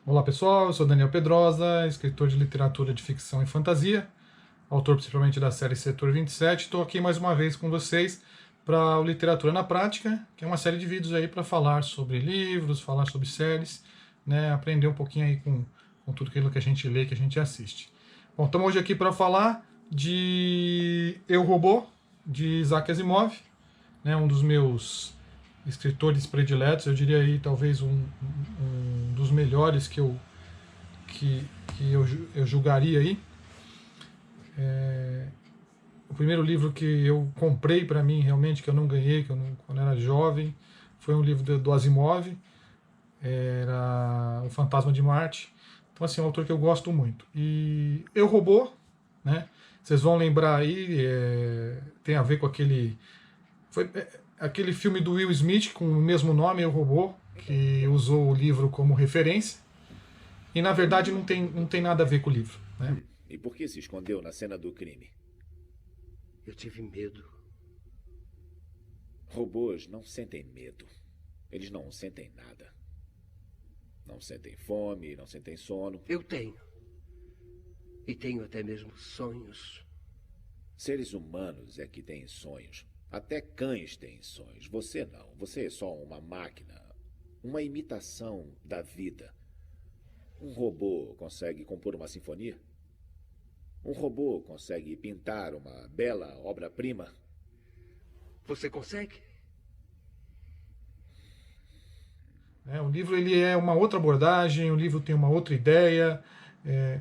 Olá pessoal, eu sou Daniel Pedrosa, escritor de literatura de ficção e fantasia, autor principalmente da série Setor 27. Estou aqui mais uma vez com vocês para o Literatura na Prática, que é uma série de vídeos aí para falar sobre livros, falar sobre séries, né, aprender um pouquinho aí com tudo aquilo que a gente lê, que a gente assiste. Bom, estamos hoje aqui para falar de Eu, Robô, de Isaac Asimov, né, um dos meus escritores prediletos, eu diria aí talvez um dos melhores que eu julgaria aí. O primeiro livro que eu comprei para mim realmente, que eu não ganhei, quando era jovem, foi um livro do Asimov, era O Fantasma de Marte. Então assim, é um autor que eu gosto muito. E Eu, Robô, né? Vocês vão lembrar aí, tem a ver com aquele filme do Will Smith com o mesmo nome, Eu, Robô, que usou o livro como referência. E na verdade não tem nada a ver com o livro, né? E por que se escondeu na cena do crime? Eu tive medo. Robôs não sentem medo. Eles não sentem nada. Não sentem fome, não sentem sono. Eu tenho. E tenho até mesmo sonhos. Seres humanos é que têm sonhos. Até cães têm sonhos. Você não. Você é só uma máquina. Uma imitação da vida. Um robô consegue compor uma sinfonia? Um robô consegue pintar uma bela obra-prima? Você consegue? O livro ele é uma outra abordagem, o livro tem uma outra ideia.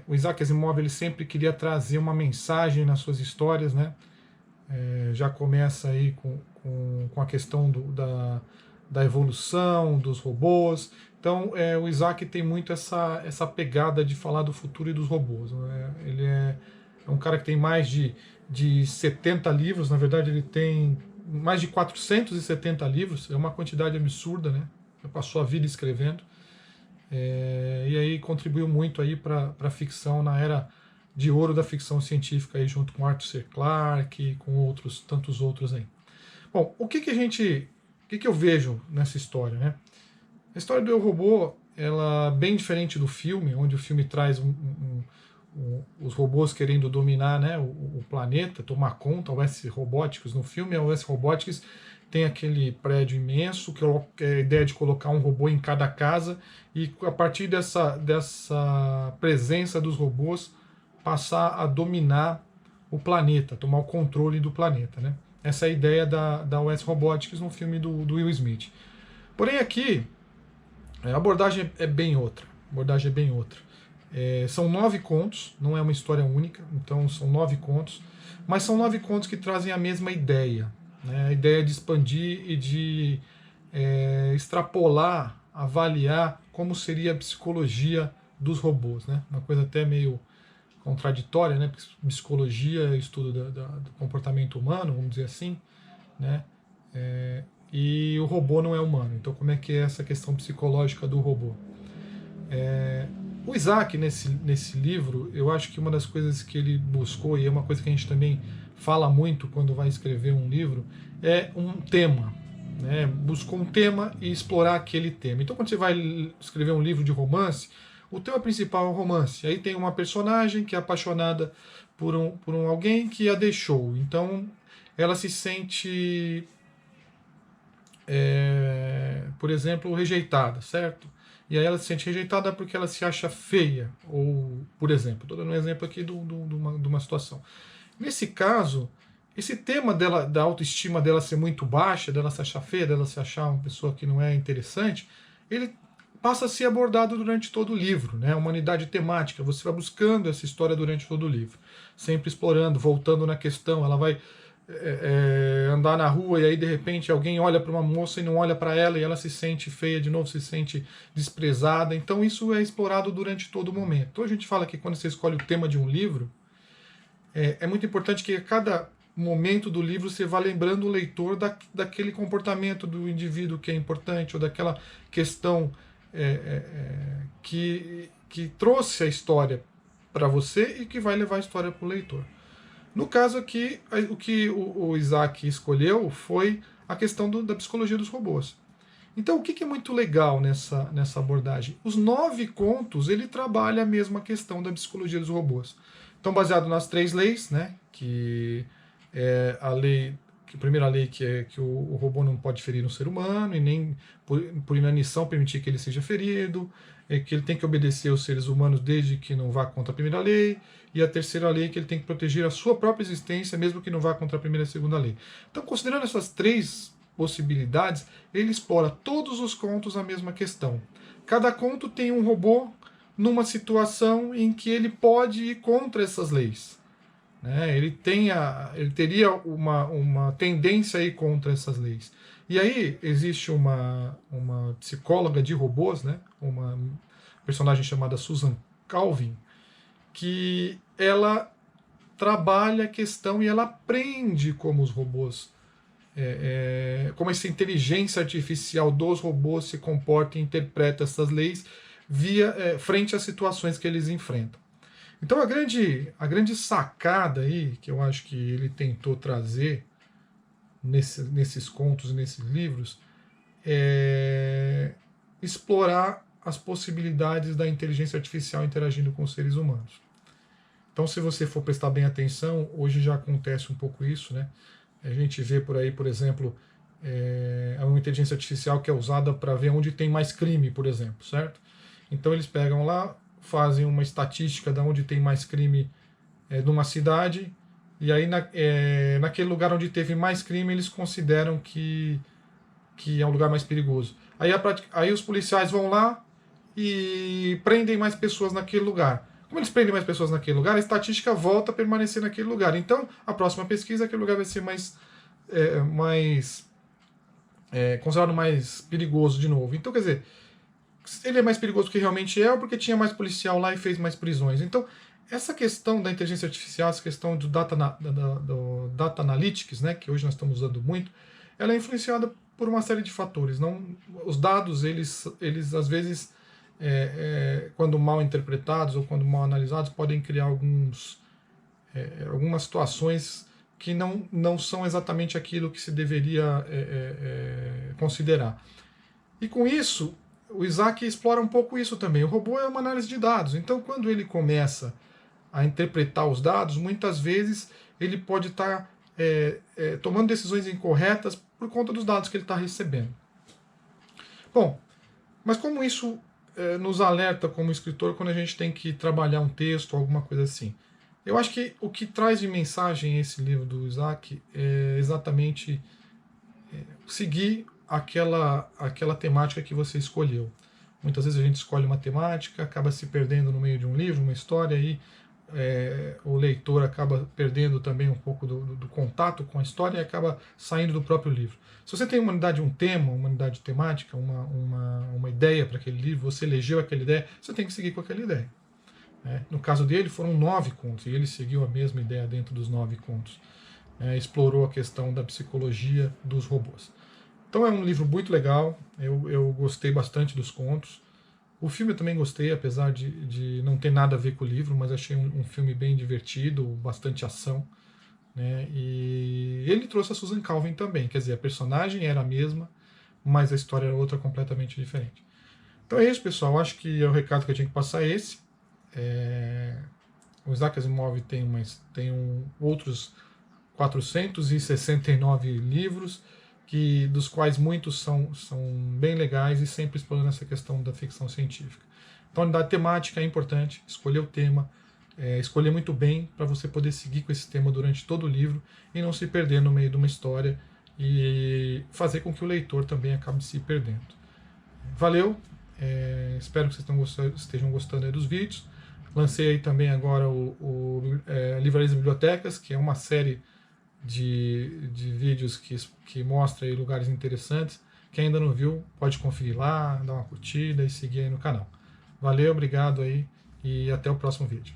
O Isaac Asimov ele sempre queria trazer uma mensagem nas suas histórias, né? Já começa aí com a questão da evolução dos robôs. Então, o Isaac tem muito essa pegada de falar do futuro e dos robôs, né? Ele é um cara que tem mais de 70 livros, na verdade ele tem mais de 470 livros, é uma quantidade absurda, né? Ele passou a vida escrevendo, e aí contribuiu muito aí para a ficção na era de ouro da ficção científica, aí, junto com Arthur C. Clarke e com tantos outros aí. Bom, o que eu vejo nessa história, né? A história do Eu, Robô, ela é bem diferente do filme, onde o filme traz os robôs querendo dominar, né, o planeta, tomar conta. O S Robotics no filme, o S Robotics tem aquele prédio imenso, que é a ideia de colocar um robô em cada casa, e a partir dessa presença dos robôs, passar a dominar o planeta, tomar o controle do planeta, né? Essa é a ideia da US Robotics no filme do Will Smith. Porém aqui, a abordagem é bem outra. São 9 contos, não é uma história única, então são 9 contos, mas são 9 contos que trazem a mesma ideia, né? A ideia de expandir e de extrapolar, avaliar como seria a psicologia dos robôs, né? Uma coisa até meio contraditória, né? Psicologia, estudo do comportamento humano, vamos dizer assim, né? E o robô não é humano. Então, como é que é essa questão psicológica do robô? O Isaac, nesse livro, eu acho que uma das coisas que ele buscou, e é uma coisa que a gente também fala muito quando vai escrever um livro, é um tema, né? Buscou um tema e explorar aquele tema. Então, quando você vai escrever um livro de romance, o tema principal é o romance. Aí tem uma personagem que é apaixonada por alguém que a deixou. Então, ela se sente, por exemplo, rejeitada, certo? E aí ela se sente rejeitada porque ela se acha feia. Ou, por exemplo, estou dando um exemplo aqui de uma situação. Nesse caso, esse tema dela, da autoestima dela ser muito baixa, dela se achar feia, dela se achar uma pessoa que não é interessante, ele passa a ser abordado durante todo o livro, né? Uma unidade temática. Você vai buscando essa história durante todo o livro, sempre explorando, voltando na questão. Ela vai andar na rua e aí de repente alguém olha para uma moça e não olha para ela, e ela se sente feia de novo, se sente desprezada. Então isso é explorado durante todo o momento. Então a gente fala que quando você escolhe o tema de um livro, é muito importante que a cada momento do livro você vá lembrando o leitor daquele comportamento do indivíduo que é importante, ou daquela questão que trouxe a história para você e que vai levar a história para o leitor. No caso aqui, o que o Isaac escolheu foi a questão da psicologia dos robôs. Então, o que é muito legal nessa abordagem? Os 9 contos, ele trabalha a mesma questão da psicologia dos robôs. Então, baseado nas 3 leis, né, que é a lei, a primeira lei que é que o robô não pode ferir um ser humano e nem por inanição permitir que ele seja ferido, que ele tem que obedecer aos seres humanos desde que não vá contra a primeira lei, e a terceira lei que ele tem que proteger a sua própria existência mesmo que não vá contra a primeira e a segunda lei. Então, considerando essas 3 possibilidades, ele explora todos os contos a mesma questão. Cada conto tem um robô numa situação em que ele pode ir contra essas leis. Né? Ele teria uma tendência a ir contra essas leis. E aí existe uma psicóloga de robôs, né? Uma personagem chamada Susan Calvin, que ela trabalha a questão e ela aprende como os robôs como essa inteligência artificial dos robôs se comporta e interpreta essas leis frente às situações que eles enfrentam. Então a grande sacada aí, que eu acho que ele tentou trazer nesses contos, nesses livros, é explorar as possibilidades da inteligência artificial interagindo com os seres humanos. Então, se você for prestar bem atenção, hoje já acontece um pouco isso, né? A gente vê por aí, por exemplo, uma inteligência artificial que é usada para ver onde tem mais crime, por exemplo, certo? Então eles pegam lá, fazem uma estatística de onde tem mais crime numa cidade, e aí naquele lugar onde teve mais crime eles consideram que é um lugar mais perigoso. Aí os policiais vão lá e prendem mais pessoas naquele lugar. Como eles prendem mais pessoas naquele lugar, a estatística volta a permanecer naquele lugar. Então, a próxima pesquisa, aquele lugar vai ser considerado mais perigoso de novo. Então, quer dizer, ele é mais perigoso porque realmente é ou porque tinha mais policial lá e fez mais prisões. Então, essa questão da inteligência artificial, essa questão do data analytics, né, que hoje nós estamos usando muito, ela é influenciada por uma série de fatores. Os dados, eles às vezes, quando mal interpretados ou quando mal analisados, podem criar algumas situações que não são exatamente aquilo que se deveria considerar. E com isso, o Isaac explora um pouco isso também. O robô é uma análise de dados, então quando ele começa a interpretar os dados, muitas vezes ele pode estar tomando decisões incorretas por conta dos dados que ele está recebendo. Bom, mas como isso nos alerta como escritor quando a gente tem que trabalhar um texto, alguma coisa assim? Eu acho que o que traz de mensagem esse livro do Isaac é exatamente seguir aquela temática que você escolheu. Muitas vezes a gente escolhe uma temática, acaba se perdendo no meio de um livro, uma história, e o leitor acaba perdendo também um pouco do contato com a história e acaba saindo do próprio livro. Se você tem uma unidade, um tema, uma unidade temática, uma ideia para aquele livro, você elegeu aquela ideia, você tem que seguir com aquela ideia. No caso dele foram 9 contos, e ele seguiu a mesma ideia dentro dos 9 contos. Explorou a questão da psicologia dos robôs. Então é um livro muito legal, eu gostei bastante dos contos. O filme eu também gostei, apesar de não ter nada a ver com o livro, mas achei um filme bem divertido, bastante ação. Né? E ele trouxe a Susan Calvin também, quer dizer, a personagem era a mesma, mas a história era outra completamente diferente. Então é isso, pessoal, acho que o recado que eu tinha que passar é esse. O Isaac Asimov tem outros 469 livros, dos quais muitos são bem legais e sempre explorando essa questão da ficção científica. Então a unidade temática é importante, escolher o tema, escolher muito bem para você poder seguir com esse tema durante todo o livro e não se perder no meio de uma história e fazer com que o leitor também acabe se perdendo. Valeu, espero que vocês estejam gostando aí dos vídeos. Lancei aí também agora o Livrarias e Bibliotecas, que é uma série de vídeos que mostra aí lugares interessantes. Quem ainda não viu, pode conferir lá, dar uma curtida e seguir aí no canal. Valeu, obrigado aí e até o próximo vídeo.